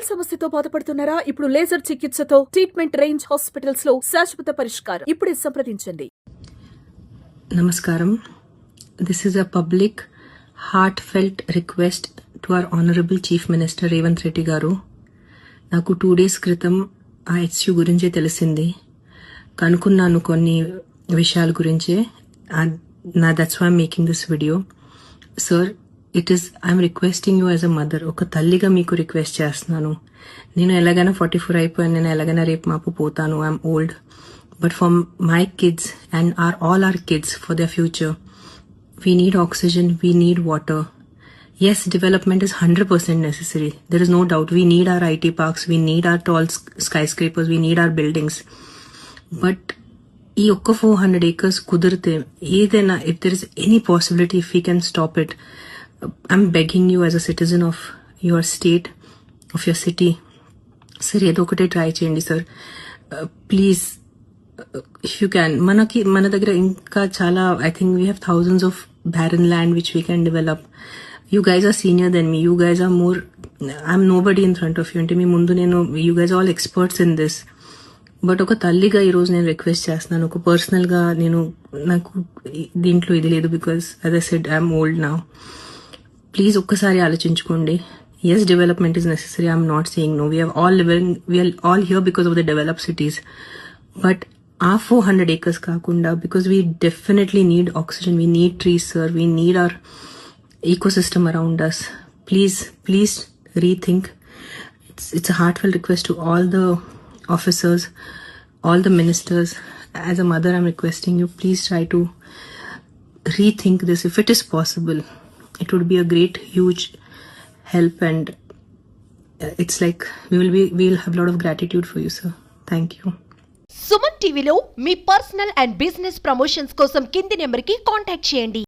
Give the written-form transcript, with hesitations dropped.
కళ్ల సమస్యతో బాధపడుతున్నారా? ఇప్పుడు లేజర్ చికిత్సతో ట్రీట్మెంట్ రేంజ్ హాస్పిటల్స్ లో శాశ్వత పరిష్కారం. ఇప్పుడే సంప్రదించండి. Namaskaram. This is a public, heartfelt request to our Honorable Chief Minister Revanth Reddy Garu. నాకు 2 days క్రితం ఆ HU గురించి తెలిసింది. కనుక్కున్నాను కొన్ని విషయాల గురించి. That's why I'm making this video. Sir, I'm requesting you as a mother. ఒక తల్లిగా మీకు రిక్వెస్ట్ చేస్తున్నాను. నేను ఎలాగైనా 44 అయిపోయాను. నేను ఎలాగైనా రేపు మాపు పోతాను. I'm old. But for my kids and all our kids, for their future, we need oxygen, we need water. Yes, development is 100% necessary. There is no doubt. We need our IT parks, we need our tall skyscrapers, we need our buildings. But ee okka 400 acres kudirte, edaina, if there is any possibility, if we can stop it, I'm begging you as a citizen of your state, of your city. Sir, edo okate try cheyandi sir. Please, if you can, మన దగ్గర ఇంకా చాలా, I think we have thousands of barren land which we can develop. You guys are senior than me. You guys are more, I'm nobody in front of you. అంటే మీ ముందు నేను, you guys are all experts in this. But ఒక తల్లిగా ఈరోజు నేను request చేస్తున్నాను. ఒక పర్సనల్గా నాకు దీంట్లో ఇది లేదు. Because as I said, I'm old now. Please ఒక్కసారి ఆలోచించుకోండి. Yes, development is necessary. I'm not saying no. We are all here because of the developed cities. But our 400 acres kakunda, because we definitely need oxygen, we need trees, sir, we need our ecosystem around us. Please rethink. It's a heartfelt request to all the officers, all the ministers. As a mother, I'm requesting you, please try to rethink this. If it is possible, it would be a great, huge help, and it's like we'll have a lot of gratitude for you, sir. Thank you. Suman టీవీలో మీ personal and business promotions కోసం కింది నెంబర్కి contact చేయండి.